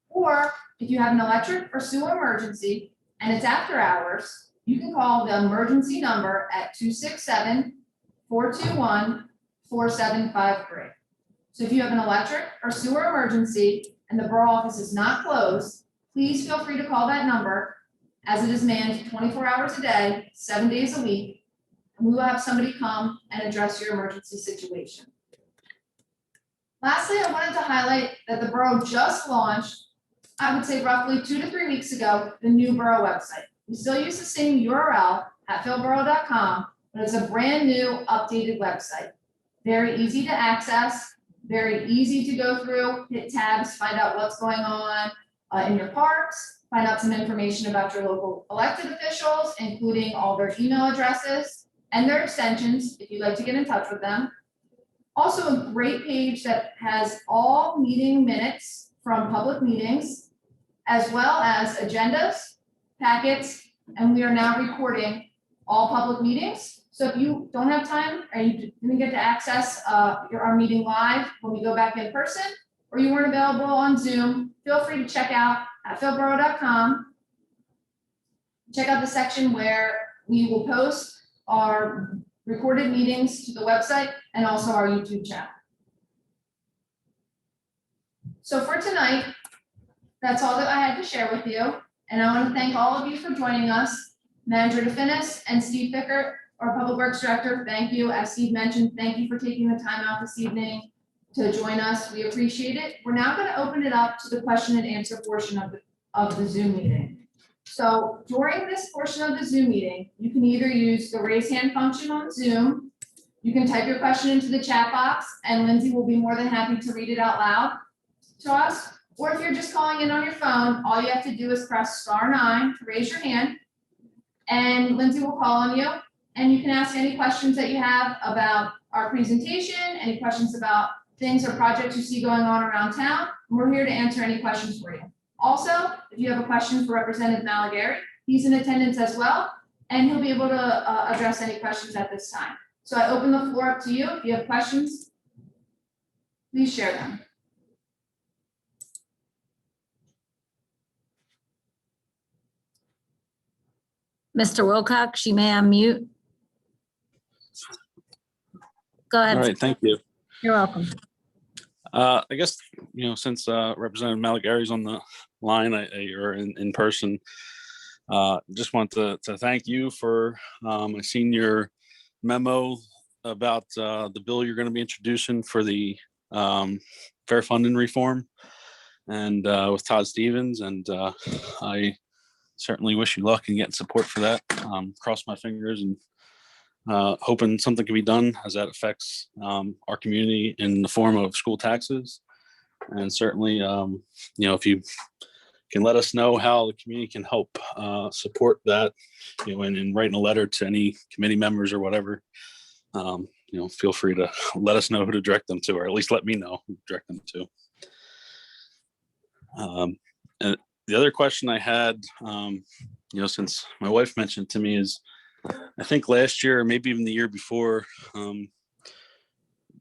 Or if you have an electric or sewer emergency and it's after hours, you can call the emergency number at 267-421-4753. So if you have an electric or sewer emergency and the borough office is not closed, please feel free to call that number, as it is manned 24 hours a day, 7 days a week, and we will have somebody come and address your emergency situation. Lastly, I wanted to highlight that the borough just launched, I would say roughly 2 to 3 weeks ago, the new borough website. We still use the same URL, hatfieldborough.com, but it's a brand new updated website. Very easy to access, very easy to go through, hit tabs, find out what's going on in your parks, find out some information about your local elected officials, including all their email addresses and their extensions, if you'd like to get in touch with them. Also a great page that has all meeting minutes from public meetings, as well as agendas, packets, and we are now recording all public meetings. So if you don't have time or you didn't get to access our meeting live when we go back in person, or you weren't available on Zoom, feel free to check out hatfieldborough.com. Check out the section where we will post our recorded meetings to the website and also our YouTube channel. So for tonight, that's all that I had to share with you. And I want to thank all of you for joining us. Manager DeFinis and Steve Fickert, our Public Works Director, thank you. As Steve mentioned, thank you for taking the time out this evening to join us. We appreciate it. We're now going to open it up to the question and answer portion of the Zoom meeting. So during this portion of the Zoom meeting, you can either use the raise hand function on Zoom. You can type your question into the chat box and Lindsay will be more than happy to read it out loud to us. Or if you're just calling in on your phone, all you have to do is press *9 to raise your hand and Lindsay will call on you. And you can ask any questions that you have about our presentation, any questions about things or projects you see going on around town. We're here to answer any questions for you. Also, if you have a question for Representative Malagary, he's in attendance as well. and he'll be able to address any questions at this time. So I open the floor up to you. If you have questions, please share them. Mr. Wilcox, you may unmute. Go All ahead. right, thank you. You're welcome. I guess, since Representative Malagary is on the line or in person, just want to thank you for, I seen your memo about the bill you're going to be introducing for the fair funding reform and with Todd Stevens. And I certainly wish you luck in getting support for that. Cross my fingers and hoping something can be done as that affects our community in the form of school taxes. And certainly, if you can let us know how the community can help support that, and writing a letter to any committee members or whatever, feel free to let us know who to direct them to, or at least let me know who to direct them to. And the other question I had, since my wife mentioned to me is, I think last year, or maybe even the year before,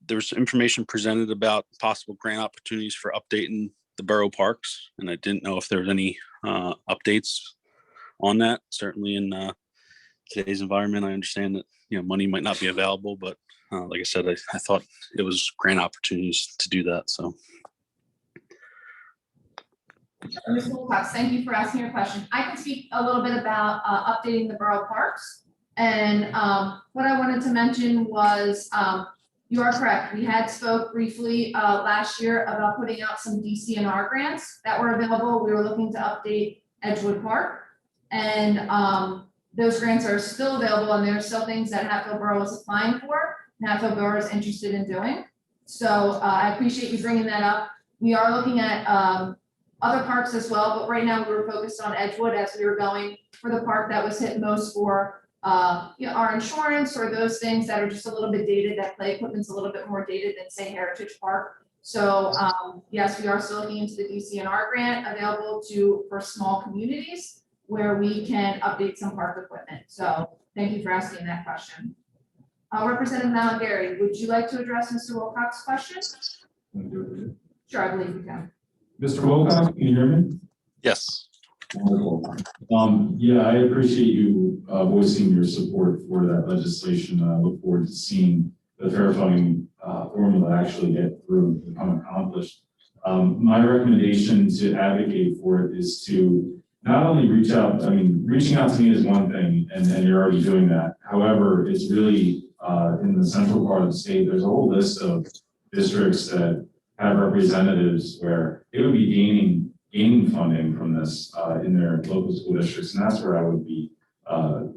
there was information presented about possible grant opportunities for updating the borough parks. And I didn't know if there was any updates on that. Certainly in today's environment, I understand that, money might not be available, but like I said, I thought it was grant opportunities to do that. So. Mr. Wilcox, thank you for asking your question. I can speak a little bit about updating the borough parks. And what I wanted to mention was, you are correct. We had spoke briefly last year about putting out some DCNR grants that were available. We were looking to update Edgewood Park. And those grants are still available, and there are still things that Hatfield Borough is applying for, and Hatfield Borough is interested in doing. So I appreciate you bringing that up. We are looking at other parks as well, but right now we were focused on Edgewood as we were going for the park that was hit most for our insurance, or those things that are just a little bit dated, that play equipment's a little bit more dated than, say, Heritage Park. So yes, we are still looking into the DCNR grant available for small communities where we can update some park equipment. So thank you for asking that question. Representative Malagary, would you like to address Mr. Wilcox's question? Sure, I believe you can. Mr. Wilcox, can you hear me? Yes. Wonderful. Yeah, I appreciate you voicing your support for that legislation. I look forward to seeing the fair funding formula actually get through and become accomplished. My recommendation to advocate for it is to not only reaching out to me is one thing, and you're already doing that. However, it's really in the central part of the state, there's a whole list of districts that have representatives where it would be gaining funding from this in their local school districts, and that's where I would be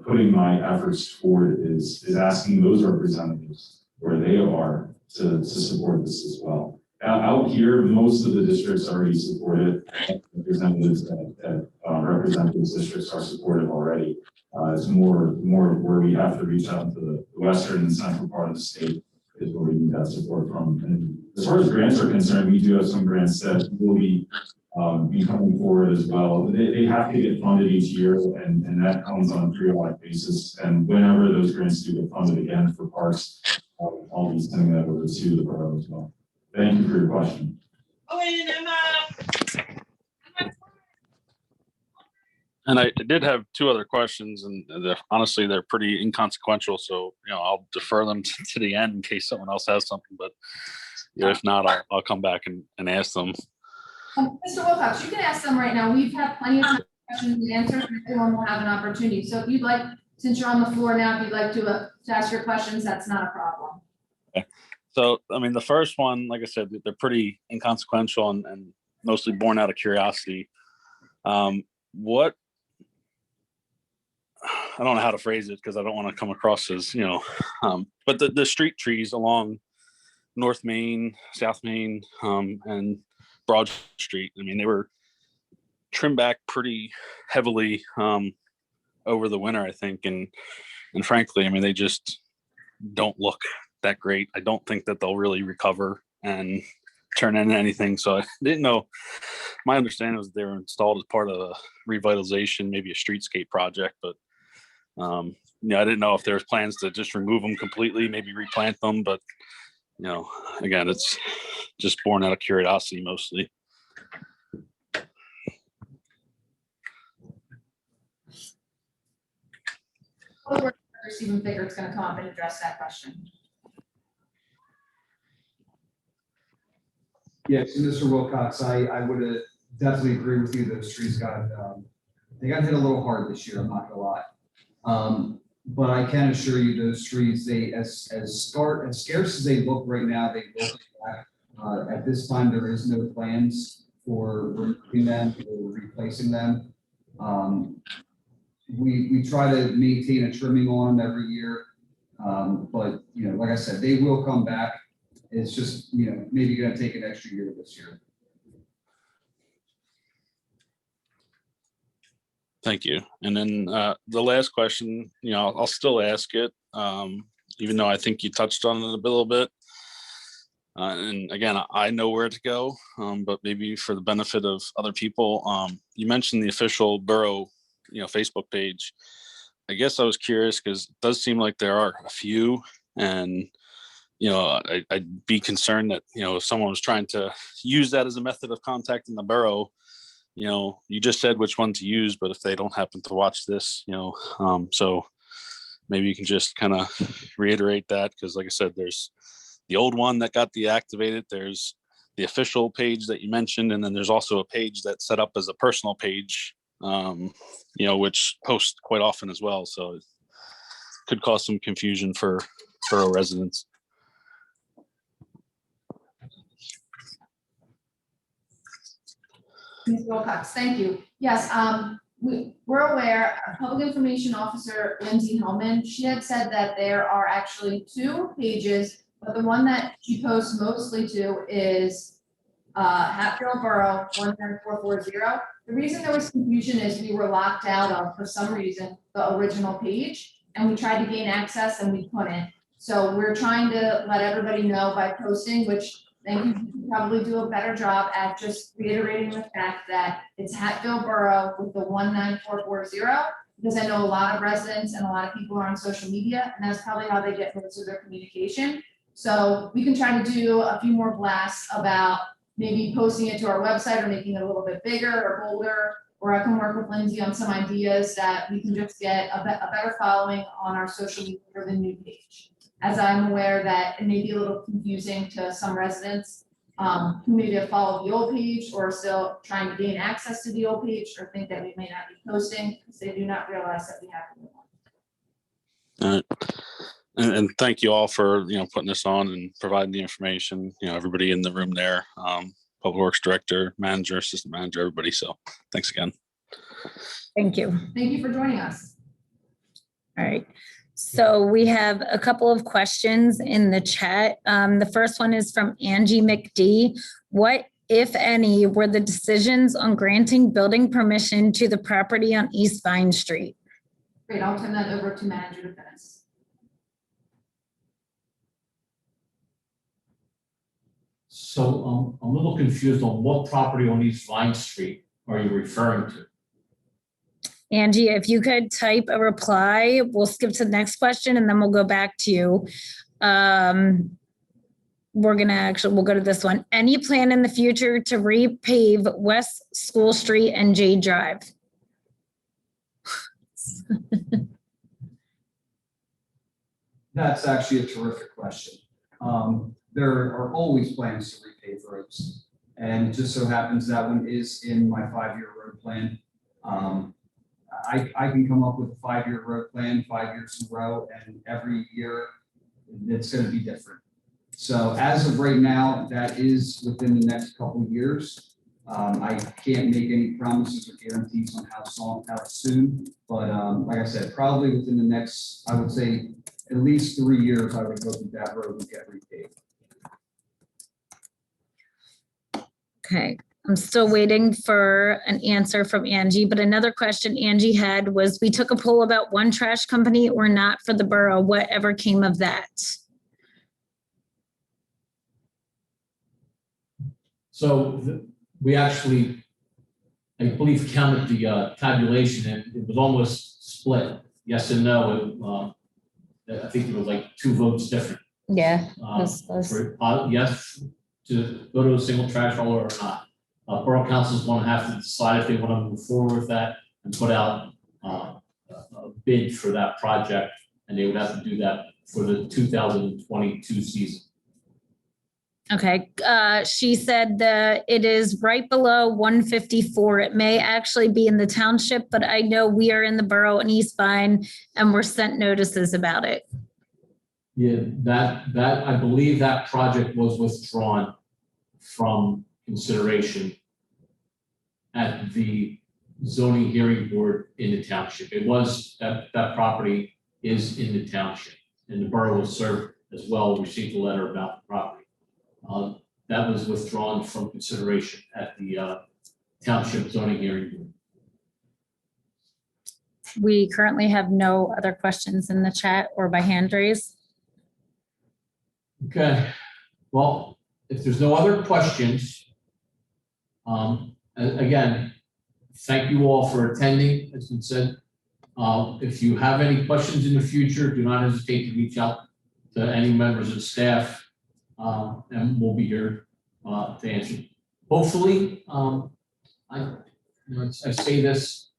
putting my efforts toward is asking those representatives where they are to support this as well. Out here, most of the districts already support it. Representatives that represent those districts are supportive already. It's more where we have to reach out to the western and central part of the state is where we need that support from. And as far as grants are concerned, we do have some grants that will be coming forward as well. They have to get funded each year, and that comes on a periodic basis. And whenever those grants do get funded again for parks, I'll be sending that over to the borough as well. Thank you for your question. And I did have two other questions, and honestly, they're pretty inconsequential. So, I'll defer them to the end in case someone else has something. But if not, I'll come back and ask them. Mr. Wilcox, you can ask them right now. We've had plenty of questions and answers, and everyone will have an opportunity. So if you'd like, since you're on the floor now, if you'd like to ask your questions, that's not a problem. Okay. So, the first one, like I said, they're pretty inconsequential and mostly born out of curiosity. What, I don't know how to phrase it because I don't want to come across as, but the street trees along North Main, South Main, and Broad Street, they were trimmed back pretty heavily over the winter, I think. And frankly, they just don't look that great. I don't think that they'll really recover and turn into anything. So I didn't know. My understanding was they were installed as part of a revitalization, maybe a streetscape project, but I didn't know if there's plans to just remove them completely, maybe replant them, but again, it's just born out of curiosity mostly. Stephen Figger's going to come up and address that question. Yes, Mr. Wilcox, I would definitely agree with you. Those trees they got hit a little hard this year, I'm not gonna lie. But I can assure you those trees, they, as scarce as they look right now, they look back. At this time, there is no plans for removing them or replacing them. We try to maintain a trimming on them every year. But, like I said, they will come back. It's just, maybe gonna take an extra year this year. Thank you. And then the last question, I'll still ask it, even though I think you touched on it a little bit. And again, I know where to go, but maybe for the benefit of other people, you mentioned the official borough, Facebook page. I guess I was curious because it does seem like there are a few, and I'd be concerned that if someone was trying to use that as a method of contacting the borough, you just said which one to use, but if they don't happen to watch this, so maybe you can just kind of reiterate that, because like I said, there's the old one that got deactivated, there's the official page that you mentioned, and then there's also a page that's set up as a personal page, which posts quite often as well. So it could cause some confusion for borough residents. Ms. Wilcox, thank you. Yes, we're aware, Public Information Officer Lindsay Hellman, she had said that there are actually 2 pages, but the one that she posts mostly to is Hatfield Borough 19440. The reason there was confusion is we were locked out of, for some reason, the original page, and we tried to gain access and we couldn't. So we're trying to let everybody know by posting, which thank you, you can probably do a better job at just reiterating the fact that it's Hatfield Borough with the 19440, because I know a lot of residents and a lot of people are on social media, and that's probably how they get most of their communication. So we can try to do a few more blasts about maybe posting it to our website or making it a little bit bigger or bolder, or I can work with Lindsay on some ideas that we can just get a better following on our social media for the new page. As I'm aware that it may be a little confusing to some residents who maybe have followed the old page or still trying to gain access to the old page, or think that we may not be posting because they do not realize that we have to move on. All right. And thank you all for putting this on and providing the information. Everybody in the room there, Public Works Director, Manager, Assistant Manager, everybody. So thanks again. Thank you. Thank you for joining us. All right. So we have a couple of questions in the chat. The first one is from Angie McD. What, if any, were the decisions on granting building permission to the property on East Vine Street? Great, I'll turn that over to Manager to finish. So I'm a little confused on what property on East Vine Street are you referring to? Angie, if you could type a reply, we'll skip to the next question and then we'll go back to you. We'll go to this one. Any plan in the future to repave West School Street and J Drive? That's actually a terrific question. There are always plans to repave roads, and it just so happens that one is in my 5-year road plan. I can come up with a 5-year road plan, 5 years in a row, and every year it's going to be different. So as of right now, that is within the next couple of years. I can't make any promises or guarantees on how soon, but like I said, probably within the next, I would say, at least 3 years, I would hope that road would get repaved. Okay, I'm still waiting for an answer from Angie, but another question Angie had was, we took a poll about one trash company or not for the borough. Whatever came of that? So we actually, I believe, counted the tabulation, and it was almost split. yes and no. I think there was like 2 votes different. Yeah. Yes, to go to a single trash hauler or not. Borough councils want to have to decide if they want to move forward with that and put out a bid for that project, and they would have to do that for the 2022 season. Okay, she said that it is right below 154. It may actually be in the township, but I know we are in the borough in East Vine and we're sent notices about it. Yeah, that I believe that project was withdrawn from consideration at the zoning hearing board in the township. It was, that property is in the township, and the borough was served as well, received a letter about the property. That was withdrawn from consideration at the township zoning hearing board. We currently have no other questions in the chat or by hand raise. Okay, well, if there's no other questions, again, thank you all for attending, as been said. If you have any questions in the future, do not hesitate to reach out to any members of staff, and we'll be here to answer. Hopefully, I say this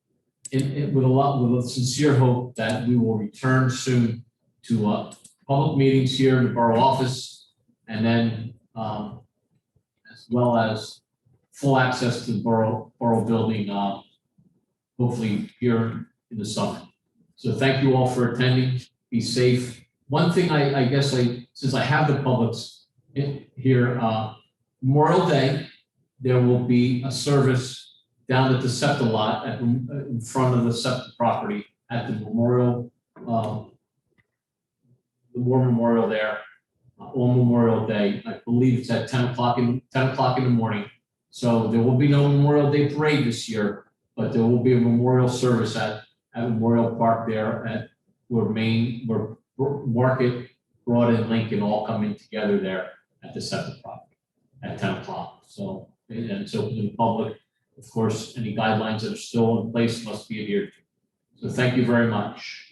with a sincere hope that we will return soon to public meetings here in the borough office, and then as well as full access to the borough building, hopefully here in the summer. So thank you all for attending. Be safe. One thing I guess since I have the publics here, Memorial Day, there will be a service down at the SEPTA lot in front of the SEPTA property at the memorial, the War Memorial there on Memorial Day. I believe it's at 10 o'clock in the morning. So there will be no Memorial Day parade this year, but there will be a memorial service at Memorial Park there at where Market, Broad, and Lincoln all come in together there at the SEPTA property at 10 o'clock. So, and it's open to the public. Of course, any guidelines that are still in place must be adhered to. So thank you very much.